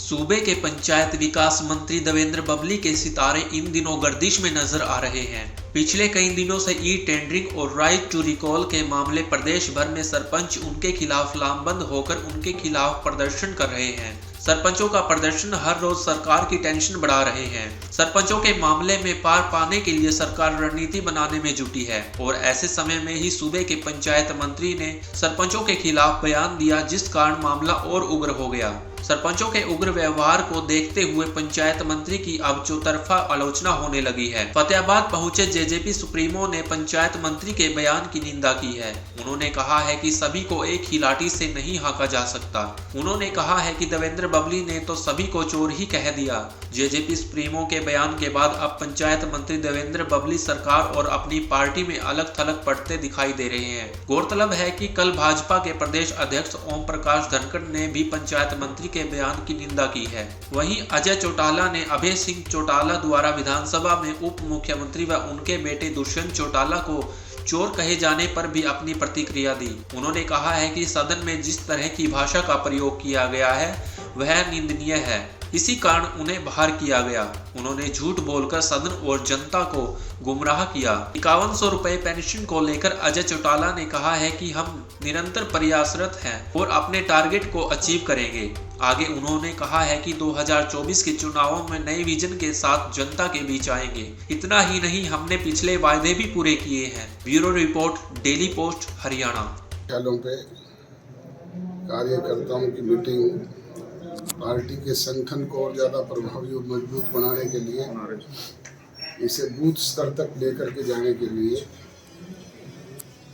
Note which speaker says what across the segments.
Speaker 1: सूबे के पंचायत विकास मंत्री देवेंद्र बबली के सितारे इन दिनों गर्दिश में नजर आ रहे हैं। पिछले कई दिनों से ई टेंडरिंग और राइट टू रिकॉल के मामले प्रदेश भर में सरपंच उनके खिलाफ लामबंद होकर उनके खिलाफ प्रदर्शन कर रहे हैं। सरपंचों का प्रदर्शन हर रोज सरकार की टेंशन बढ़ा रहे हैं। सरपंचों के मामले में पार पाने के लिए सरकार रणनीति बनाने में जुटी है और ऐसे समय में ही सूबे के पंचायत मंत्री ने सरपंचों के खिलाफ बयान दिया, जिस कारण मामला और उग्र हो गया। सरपंचों के उग्र व्यवहार को देखते हुए पंचायत मंत्री की अब चौतरफा आलोचना होने लगी है। फतेहाबाद पहुंचे जेजेपी सुप्रीमो ने पंचायत मंत्री के बयान की निंदा की है। उन्होंने कहा है कि सभी को एक ही लाठी से नहीं हाँका जा सकता। उन्होंने कहा है कि देवेंद्र बबली ने तो सभी को चोर ही कह दिया। जेजेपी सुप्रीमो के बयान के बाद अब पंचायत मंत्री देवेंद्र बबली सरकार और अपनी पार्टी में अलग थलग पड़ते दिखाई दे रहे हैं। गौरतलब है कि कल भाजपा के प्रदेश अध्यक्ष ओम प्रकाश धनखड़ ने भी पंचायत मंत्री के बयान की निंदा की है। वहीं अजय चौटाला ने अभय सिंह चौटाला द्वारा विधानसभा में उप मुख्यमंत्री व उनके बेटे दुष्यंत चौटाला को चोर कहे जाने पर भी अपनी प्रतिक्रिया दी। उन्होंने कहा है कि सदन में जिस तरह की भाषा का प्रयोग किया गया है वह निंदनीय है, इसी कारण उन्हें बाहर किया गया। उन्होंने झूठ बोलकर सदन और जनता को गुमराह किया। 5100 रुपए पेंशन को लेकर अजय चौटाला ने कहा है कि हम निरंतर प्रयासरत हैं और अपने टारगेट को अचीव करेंगे। आगे उन्होंने कहा है कि 2024 के चुनावों में नए विजन के साथ जनता के बीच आएंगे। इतना ही नहीं, हमने पिछले वायदे भी पूरे किए हैं। Bureau report, daily post, Haryana.
Speaker 2: पे कार्यकर्ताओं की मीटिंग पार्टी के संगठन को और ज़्यादा प्रभावी और मजबूत बनाने के लिए, इसे बूथ स्तर तक लेकर के जाने के लिए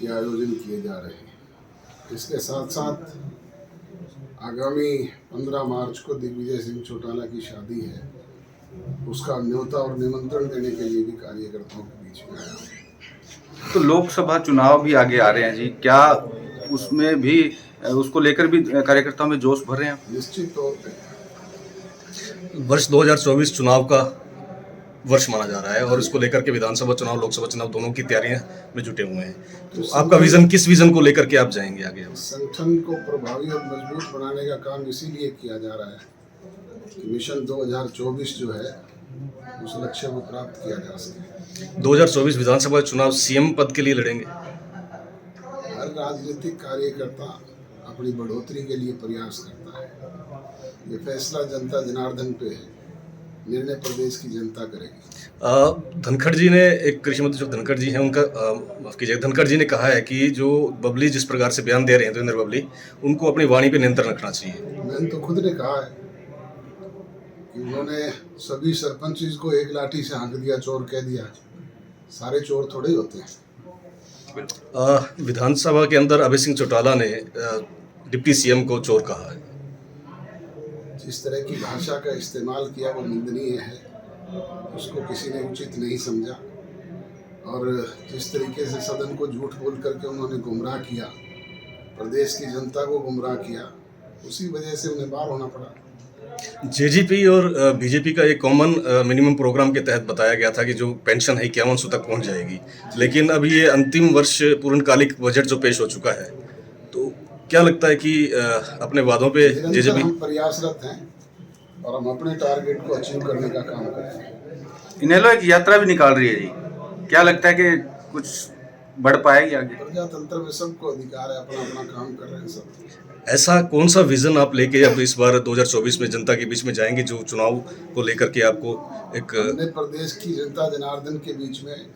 Speaker 2: ये आयोजन किए जा रहे हैं। इसके साथ साथ आगामी 15 मार्च को दिग्विजय सिंह चौटाला की शादी है, उसका न्योता और निमंत्रण देने के लिए भी कार्यकर्ताओं के बीच में आया हूँ।
Speaker 3: तो लोकसभा चुनाव भी आगे आ रहे हैं जी, क्या उसमें भी उसको लेकर भी कार्यकर्ताओं में जोश भर रहे हैं?
Speaker 2: निश्चित तौर पे
Speaker 4: वर्ष 2024 चुनाव का वर्ष माना जा रहा है और इसको लेकर के विधानसभा चुनाव, लोकसभा चुनाव दोनों की तैयारियां में जुटे हुए हैं। तो आपका विजन, किस विजन को लेकर के आप जाएंगे आगे?
Speaker 2: संगठन को प्रभावी और मजबूत बनाने का काम इसीलिए किया जा रहा है कि मिशन 2024 जो है उस लक्ष्य को प्राप्त किया जा सके।
Speaker 4: 2024 विधानसभा चुनाव सीएम पद के लिए लड़ेंगे?
Speaker 2: हर राजनीतिक कार्यकर्ता अपनी बढ़ोतरी के लिए प्रयास करता है। ये फैसला जनता जनार्दन पे है, निर्णय प्रदेश की जनता करेगी।
Speaker 4: धनखड़ जी ने, एक कृषि मंत्री जो धनखड़ जी हैं, उनका माफ कीजिएगा, धनखड़ जी ने कहा है कि जो बबली जिस प्रकार से बयान दे रहे हैं देवेंद्र बबली, उनको अपनी वाणी पे नियंत्रण रखना चाहिए।
Speaker 2: मैंने तो खुद ने कहा है कि उन्होंने सभी सरपंच को एक लाठी से हाँक दिया, चोर कह दिया। सारे चोर थोड़े ही होते हैं।
Speaker 4: विधानसभा के अंदर अभय सिंह चौटाला ने डिप्टी सीएम को चोर कहा है।
Speaker 2: जिस तरह की भाषा का इस्तेमाल किया वो निंदनीय है, उसको किसी ने उचित नहीं समझा। और जिस तरीके से सदन को झूठ बोल करके उन्होंने गुमराह किया, प्रदेश की जनता को गुमराह किया, उसी वजह से उन्हें बाहर होना पड़ा।
Speaker 4: जेजेपी और बीजेपी का एक कॉमन मिनिमम प्रोग्राम के तहत बताया गया था कि जो पेंशन है 5100 तक पहुंच जाएगी, लेकिन अभी ये अंतिम वर्ष पूर्णकालिक बजट जो पेश हो चुका है, तो क्या लगता है कि अपने वादों पे जेजेपी?
Speaker 2: हम प्रयासरत हैं और हम अपने टारगेट को अचीव करने का काम कर रहे हैं।
Speaker 3: इनेलो एक यात्रा भी निकाल रही है जी, क्या लगता है कि कुछ बढ़ पाएगी आगे?
Speaker 2: प्रजातंत्र में सबको अधिकार है, अपना अपना काम कर रहे हैं सब।
Speaker 4: ऐसा कौन सा विजन आप लेके अब इस बार 2024 में जनता के बीच में जाएंगे, जो चुनाव को लेकर के आपको एक?
Speaker 2: हमने प्रदेश की जनता जनार्दन के बीच में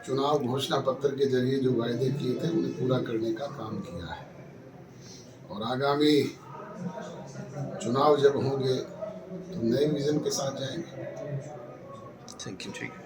Speaker 2: चुनाव घोषणा पत्र के जरिए जो वायदे किए थे उन्हें पूरा करने का काम किया है और आगामी चुनाव जब होंगे तो नए विजन के साथ जाएंगे।
Speaker 4: Thank you. ठीक है।